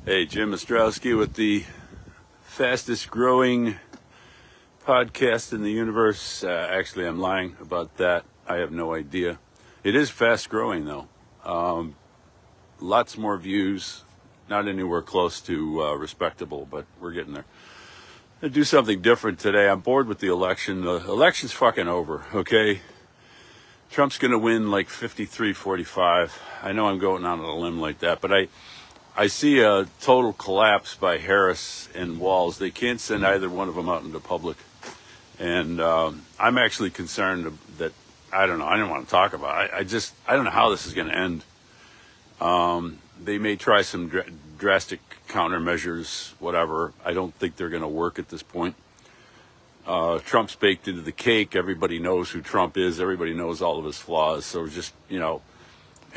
Hey, Jim Ostrowski with the fastest growing podcast in the universe. Actually, I'm lying about that. I have no idea. It is fast growing, though. Lots more views. Not anywhere close to respectable, but we're getting there. I'm gonna do something different today. I'm bored with the election. The election's fucking over, okay? Trump's going to win like 53-45. I know I'm going out on a limb like that, but I see a total collapse by Harris and Walz. They can't send either one of them out into public. And I'm actually concerned that, I don't know, I didn't want to talk about it. I don't know how this is going to end. They may try some drastic countermeasures, whatever. I don't think they're going to work at this point. Trump's baked into the cake. Everybody knows who Trump is. Everybody knows all of his flaws. So just, he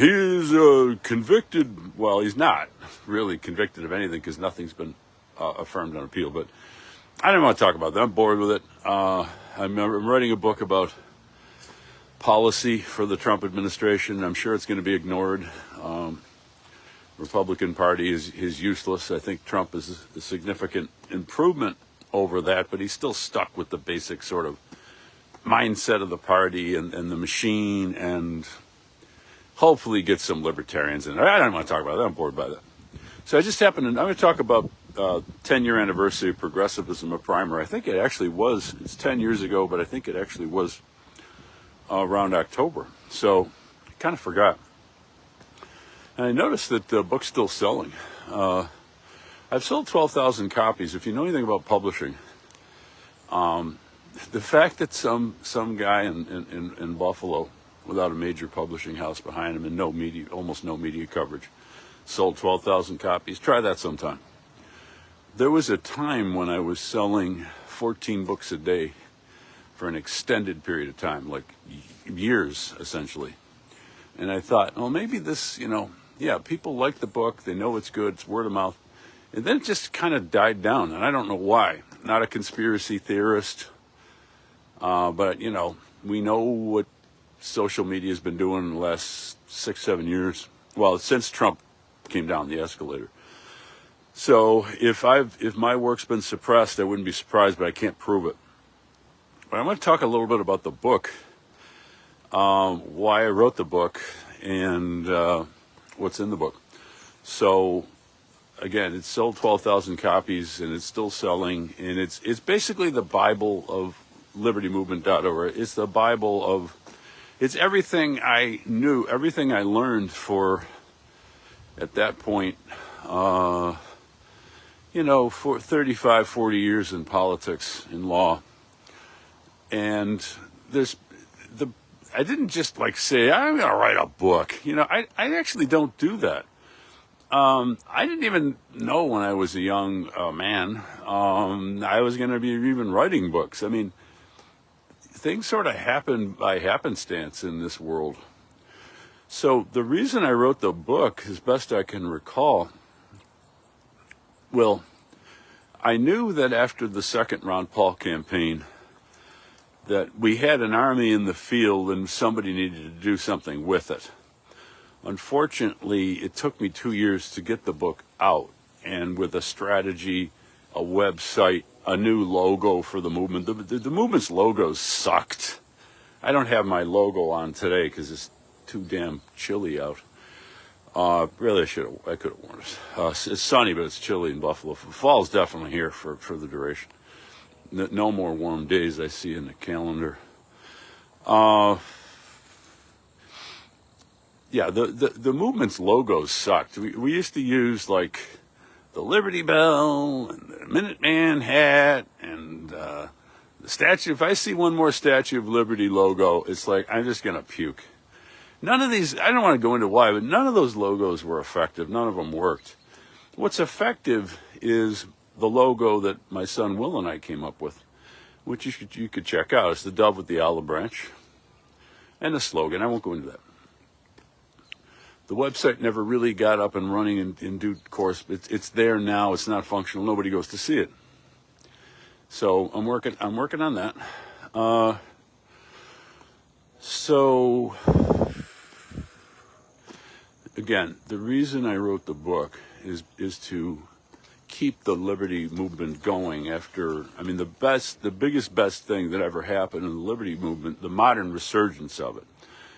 is convicted. Well, he's not really convicted of anything because nothing's been affirmed on appeal. But I don't want to talk about that. I'm bored with it. I'm writing a book about policy for the Trump administration. I'm sure it's going to be ignored. Republican Party is useless. I think Trump is a significant improvement over that, but he's still stuck with the basic sort of mindset of the party and the machine, and hopefully get some libertarians in there. I don't want to talk about that. I'm bored by that. So I'm going to talk about 10-year anniversary of Progressivism, a primer. I think it actually was, it's 10 years ago, but I think it actually was around October. So I kind of forgot. And I noticed that the book's still selling. I've sold 12,000 copies. If you know anything about publishing, the fact that some guy in Buffalo, without a major publishing house behind him and almost no media coverage, sold 12,000 copies. Try that sometime. There was a time when I was selling 14 books a day for an extended period of time, like years, essentially. And I thought, well, maybe this, people like the book. They know it's good. It's word of mouth. And then it just kind of died down, and I don't know why. Not a conspiracy theorist, but, we know what social media has been doing in the last 6-7 years. Well, since Trump came down the escalator. So if my work's been suppressed, I wouldn't be surprised, but I can't prove it. But I'm going to talk a little bit about the book, why I wrote the book, and what's in the book. So again, it's sold 12,000 copies, and it's still selling, and it's basically the Bible of libertymovement.org. It's the Bible it's everything I knew, everything I learned at that point, for 35, 40 years in politics, in law. And I didn't just say, I'm going to write a book. I actually don't do that. I didn't even know when I was a young man I was going to be even writing books. I mean, things sort of happen by happenstance in this world. So the reason I wrote the book, as best I can recall, well, I knew that after the second Ron Paul campaign that we had an army in the field and somebody needed to do something with it. Unfortunately, it took me 2 years to get the book out, and with a strategy, a website, a new logo for the movement. The movement's logos sucked. I don't have my logo on today because it's too damn chilly out. Really, I could have worn it. It's sunny, but it's chilly in Buffalo. Fall's definitely here for the duration. No more warm days I see in the calendar. Yeah, the movement's logos sucked. We used to use the Liberty Bell and the Minuteman hat and the statue. If I see one more Statue of Liberty logo, it's I'm just gonna puke. None of these, I don't want to go into why, but none of those logos were effective. None of them worked. What's effective is the logo that my son Will and I came up with, which you could check out. It's the dove with the olive branch and the slogan. I won't go into that. The website never really got up and running in due course. It's there now. It's not functional. Nobody goes to see it. So I'm working on that. So again, the reason I wrote the book is to keep the liberty movement going after, I mean, the biggest best thing that ever happened in the liberty movement, the modern resurgence of it.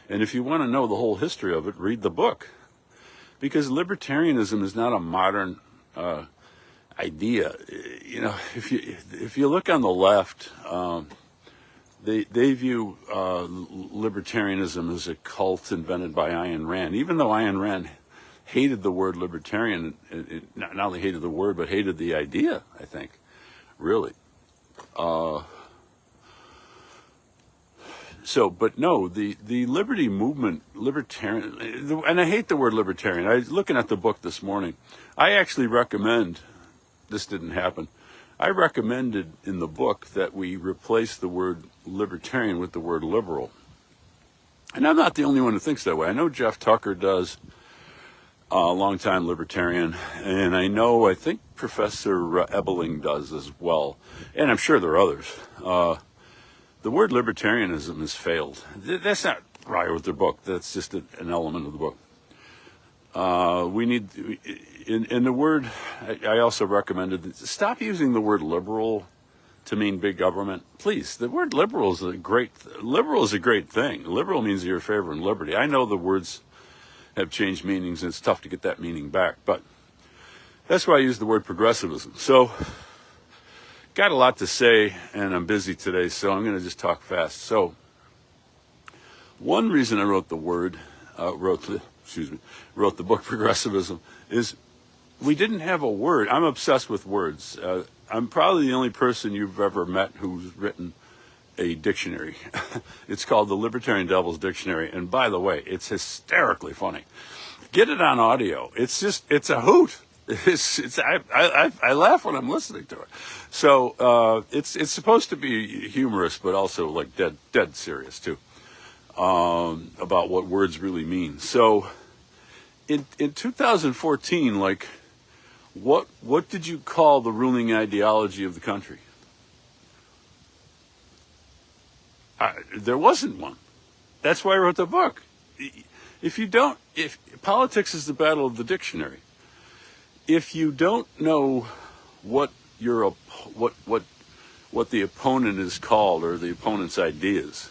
And if you want to know the whole history of it, read the book. Because libertarianism is not a modern idea. You know, if you look on the left, they view libertarianism as a cult invented by Ayn Rand. Even though Ayn Rand hated the word libertarian, not only hated the word, but hated the idea, I think, really. But no, the liberty movement, libertarian, and I hate the word libertarian. I was looking at the book this morning. I actually recommend, this didn't happen, I recommended in the book that we replace the word libertarian with the word liberal. And I'm not the only one who thinks that way. I know Jeff Tucker does, a longtime libertarian, and I think Professor Ebeling does as well. And I'm sure there are others. The word libertarianism has failed. That's not why I wrote the book. That's just an element of the book. We need, in the word, I also recommended, stop using the word liberal to mean big government. Please, the word liberal is a great thing. Liberal means you're favoring liberty. I know the words have changed meanings, and it's tough to get that meaning back, but that's why I use the word progressivism. So, got a lot to say, and I'm busy today, so I'm going to just talk fast. So, one reason I wrote the book Progressivism is we didn't have a word. I'm obsessed with words. I'm probably the only person you've ever met who's written a dictionary. It's called the Libertarian Devil's Dictionary, and by the way, it's hysterically funny. Get it on audio. It's a hoot. I laugh when I'm listening to it. So it's supposed to be humorous, but also like dead serious too, about what words really mean. So in 2014, like, what did you call the ruling ideology of the country? There wasn't one. That's why I wrote the book. If politics is the battle of the dictionary. If you don't know what the opponent is called or the opponent's ideas,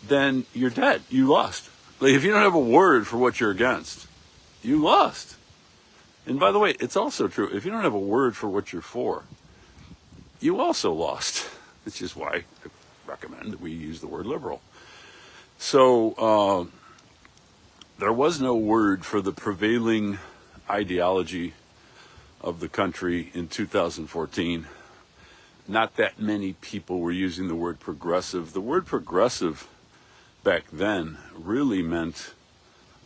then you're dead. You lost. Like, if you don't have a word for what you're against, you lost. And by the way, it's also true. If you don't have a word for what you're for, you also lost. Which is why I recommend that we use the word liberal. So there was no word for the prevailing ideology of the country in 2014. Not that many people were using the word progressive. The word progressive back then really meant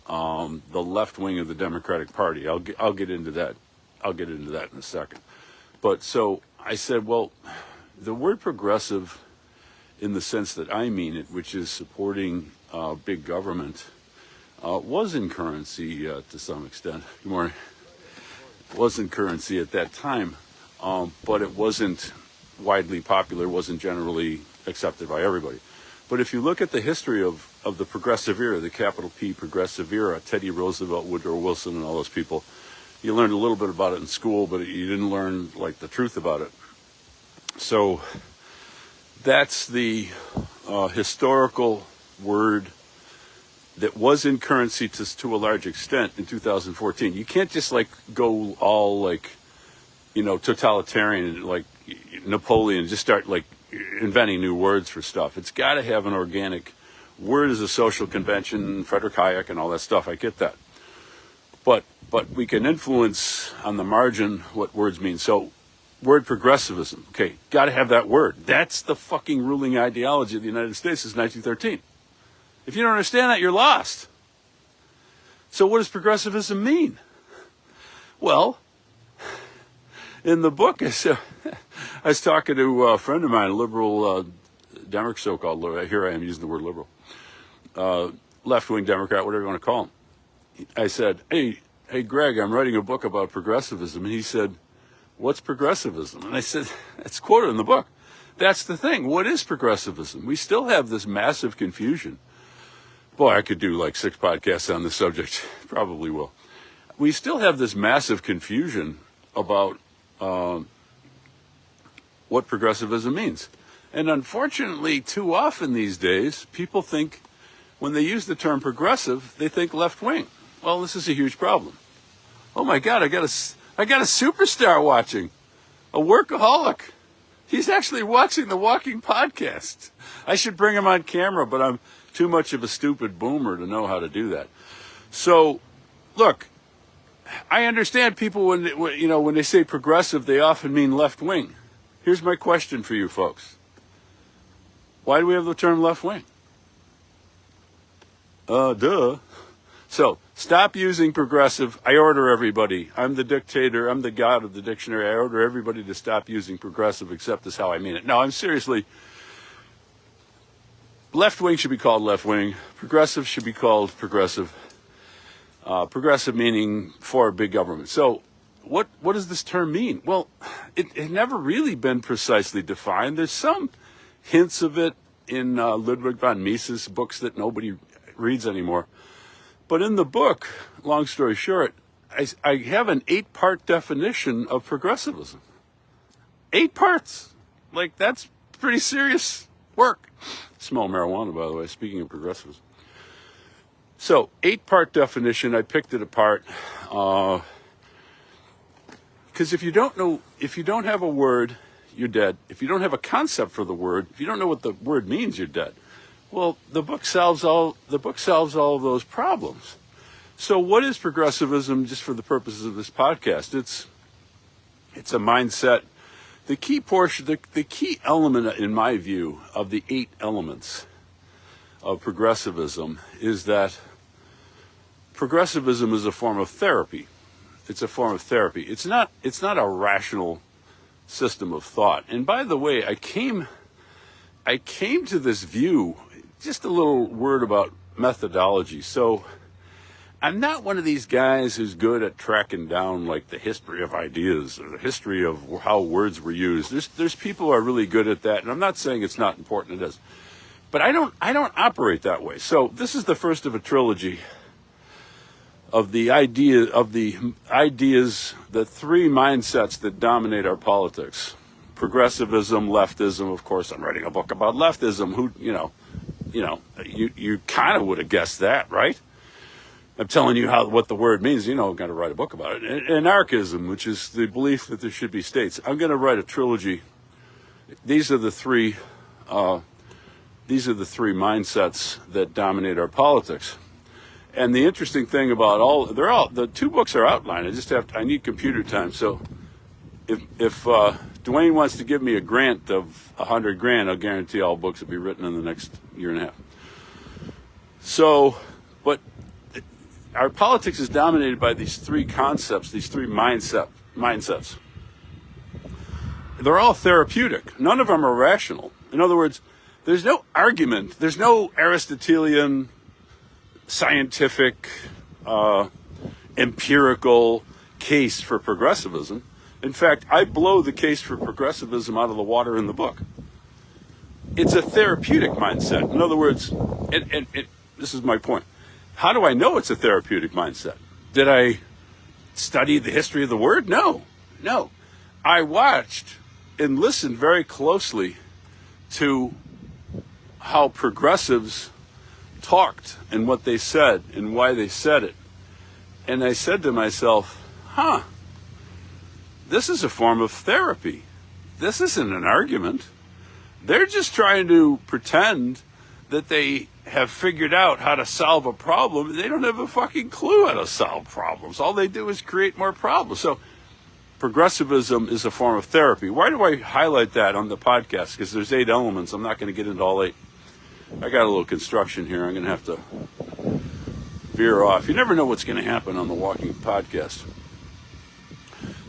the left wing of the Democratic Party. I'll get into that. I'll get into that in a second. But so I said, well, the word progressive, in the sense that I mean it, which is supporting big government, was in currency to some extent. Good morning. Was in currency at that time, but it wasn't widely popular, wasn't generally accepted by everybody. But if you look at the history of the progressive era, the capital P progressive era, Teddy Roosevelt, Woodrow Wilson, and all those people, you learned a little bit about it in school, but you didn't learn like the truth about it. So that's the historical word that was in currency to a large extent in 2014. You can't just like go all like, totalitarian, like Napoleon, just start like inventing new words for stuff. It's got to have an organic word as a social convention, Frederick Hayek and all that stuff. I get that. But we can influence on the margin what words mean. So word progressivism, okay, got to have that word. That's the fucking ruling ideology of the United States since 1913. If you don't understand that, you're lost. So what does progressivism mean? Well, in the book, I was talking to a friend of mine, a liberal Democrat, so-called, here I am using the word liberal, left-wing Democrat, whatever you want to call him. I said, hey, Greg, I'm writing a book about progressivism. And he said, what's progressivism? And I said, it's quoted in the book. That's the thing. What is progressivism? We still have this massive confusion Boy, I could do like 6 podcasts on this subject. Probably will. We still have this massive confusion about what progressivism means. And unfortunately, too often these days, people think, when they use the term progressive, they think left wing. Well, this is a huge problem. Oh my God, I got a superstar watching, a workaholic. He's actually watching the Walking Podcast. I should bring him on camera, but I'm too much of a stupid boomer to know how to do that. So, look, I understand people when they say progressive, they often mean left wing. Here's my question for you folks. Why do we have the term left wing? Duh. So, stop using progressive. I order everybody. I'm the dictator. I'm the god of the dictionary. I order everybody to stop using progressive, except this is how I mean it. No, I'm seriously. Left wing should be called left wing. Progressive should be called progressive. Progressive meaning for big government. So, what does this term mean? Well, it never really been precisely defined. There's some hints of it in Ludwig von Mises' books that nobody reads anymore. But in the book, long story short, I have an 8-part definition of progressivism. 8 parts. Like, that's pretty serious work. Smell marijuana, by the way, speaking of progressivism. So, 8-part definition, I picked it apart. Because if you don't have a word, you're dead. If you don't have a concept for the word, if you don't know what the word means, you're dead. Well, the book solves all of those problems. So what is progressivism, just for the purposes of this podcast? It's a mindset. The key portion, the key element, in my view, of the 8 elements of progressivism is that progressivism is a form of therapy. It's a form of therapy. It's not a rational system of thought. And by the way, I came to this view. Just a little word about methodology. So I'm not one of these guys who's good at tracking down like the history of ideas or the history of how words were used. There's people who are really good at that, and I'm not saying it's not important. It is, but I don't operate that way. So this is the first of a trilogy of the ideas, the 3 mindsets that dominate our politics: progressivism, leftism. Of course, I'm writing a book about leftism. You kind of would have guessed that, right? I'm telling you what the word means. I'm going to write a book about it. Anarchism, which is the belief that there should be states. I'm going to write a trilogy. These are the 3 mindsets that dominate our politics. And the interesting thing about the 2 books are outlined. I need computer time. So if Dwayne wants to give me a grant of $100,000, I'll guarantee all books will be written in the next year and a half. So, but our politics is dominated by these 3 concepts, these 3 mindsets. They're all therapeutic. None of them are rational. In other words, there's no argument. There's no Aristotelian, scientific, empirical case for progressivism. In fact, I blow the case for progressivism out of the water in the book. It's a therapeutic mindset. In other words, this is my point. How do I know it's a therapeutic mindset? Did I study the history of the word? No. I watched and listened very closely to how progressives talked and what they said and why they said it. And I said to myself, this is a form of therapy. This isn't an argument. They're just trying to pretend that they have figured out how to solve a problem. They don't have a fucking clue how to solve problems. All they do is create more problems. So progressivism is a form of therapy. Why do I highlight that on the podcast? Because there's 8 elements. I'm not going to get into all 8. I got a little construction here. I'm going to have to veer off. You never know what's going to happen on the Walking Podcast.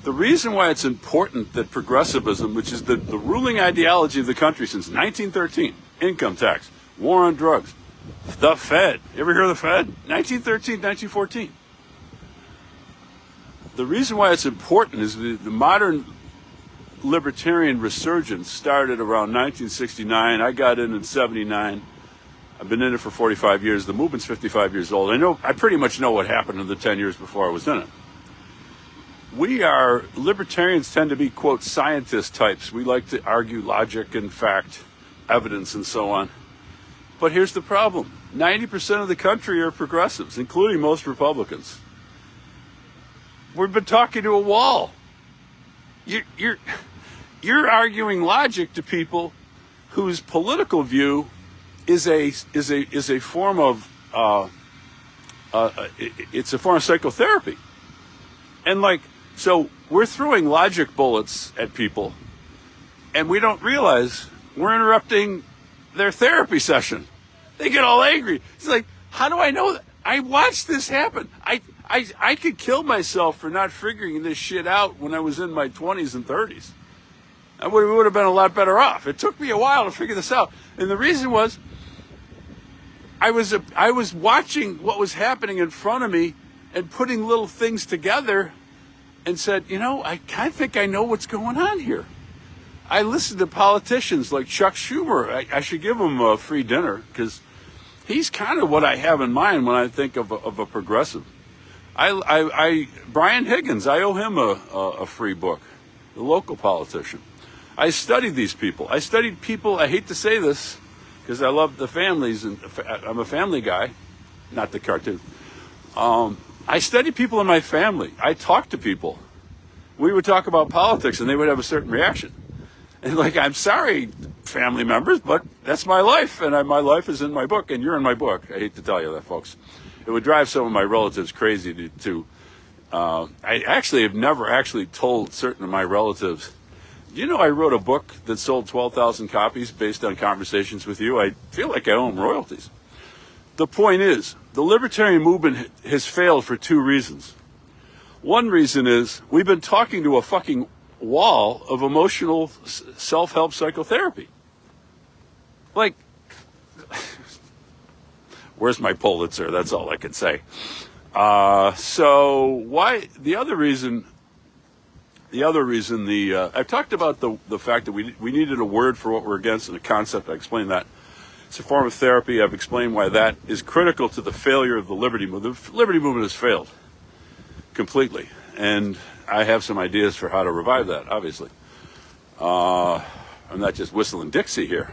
The reason why it's important that progressivism, which is the ruling ideology of the country since 1913, income tax, war on drugs, the Fed. You ever hear of the Fed? 1913, 1914. The reason why it's important is the modern libertarian resurgence started around 1969. I got in 79. I've been in it for 45 years. The movement's 55 years old. I pretty much know what happened in the 10 years before I was in it. Libertarians tend to be, quote, scientist types. We like to argue logic and fact, evidence, and so on. But here's the problem. 90% of the country are progressives, including most Republicans. We've been talking to a wall. You're arguing logic to people whose political view is a form of it's a form of psychotherapy, and so we're throwing logic bullets at people, and we don't realize we're interrupting their therapy session. They get all angry. It's like, how do I know that? I watched this happen. I could kill myself for not figuring this shit out when I was in my 20s and 30s. We would have been a lot better off. It took me a while to figure this out. And the reason was I was watching what was happening in front of me and putting little things together and said, I kind of think I know what's going on here. I listened to politicians like Chuck Schumer. I should give him a free dinner because he's kind of what I have in mind when I think of a progressive. Brian Higgins, I owe him a free book, the local politician. I studied these people. I studied people, I hate to say this, because I love the families, and I'm a family guy, not the cartoon. I studied people in my family. I talked to people. We would talk about politics, and they would have a certain reaction. And I'm sorry, family members, but that's my life, and my life is in my book, and you're in my book. I hate to tell you that, folks. It would drive some of my relatives crazy I actually have never actually told certain of my relatives, do you know I wrote a book that sold 12,000 copies based on conversations with you? I feel like I owe them royalties. The point is, the libertarian movement has failed for two reasons. One reason is we've been talking to a fucking wall of emotional self-help psychotherapy. Where's my Pulitzer? That's all I can say. So why the other reason I've talked about the fact that we needed a word for what we're against and a concept. I explained that. It's a form of therapy. I've explained why that is critical to the failure of the liberty movement. The liberty movement has failed completely, and I have some ideas for how to revive that, obviously. I'm not just whistling Dixie here.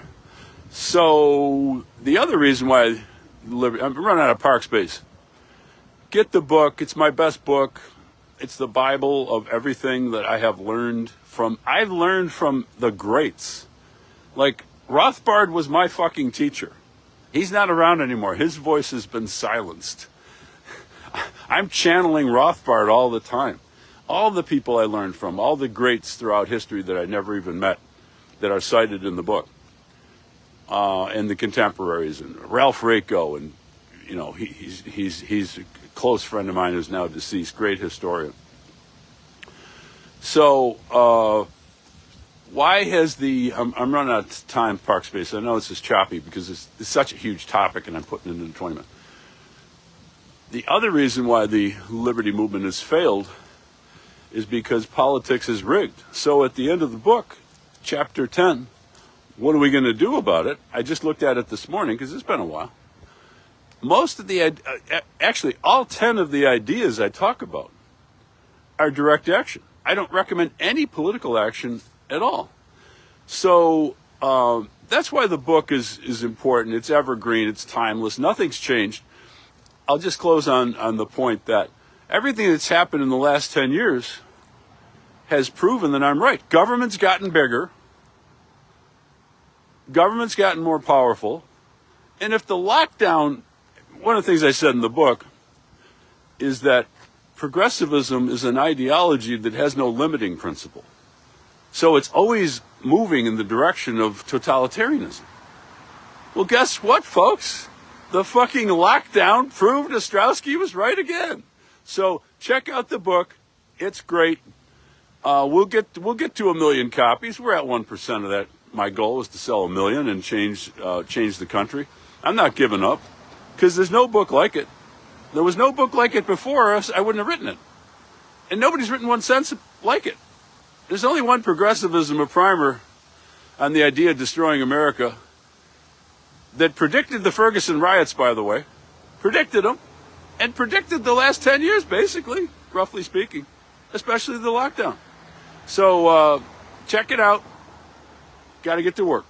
So the other reason why I'm running out of park space. Get the book. It's my best book. It's the Bible of everything that I have learned from. I've learned from the greats. Rothbard was my fucking teacher. He's not around anymore. His voice has been silenced. I'm channeling Rothbard all the time. All the people I learned from, all the greats throughout history that I never even met, that are cited in the book, and the contemporaries, and Ralph Rako, and he's a close friend of mine who's now deceased, great historian. So why has I'm running out of time, park space. I know this is choppy because it's such a huge topic, and I'm putting it into 20 minutes. The other reason why the liberty movement has failed is because politics is rigged. So at the end of the book, chapter 10, what are we going to do about it? I just looked at it this morning because it's been a while. Most of actually all 10 of the ideas I talk about are direct action. I don't recommend any political action at all. So that's why the book is important. It's evergreen. It's timeless. Nothing's changed. I'll just close on the point that everything that's happened in the last 10 years has proven that I'm right. Government's gotten bigger. Government's gotten more powerful. And if the lockdown, one of the things I said in the book is that progressivism is an ideology that has no limiting principle. So it's always moving in the direction of totalitarianism. Well, guess what, folks? The fucking lockdown proved Ostrowski was right again. So check out the book. It's great. We'll get to 1 million copies. We're at 1% of that. My goal is to sell 1 million and change the country. I'm not giving up because there's no book like it. There was no book like it before us. I wouldn't have written it. And nobody's written one since like it. There's only one Progressivism, a primer on the idea of destroying America. that predicted the Ferguson riots, by the way, predicted them, and predicted the last 10 years, basically, roughly speaking, especially the lockdown. So check it out. Got to get to work.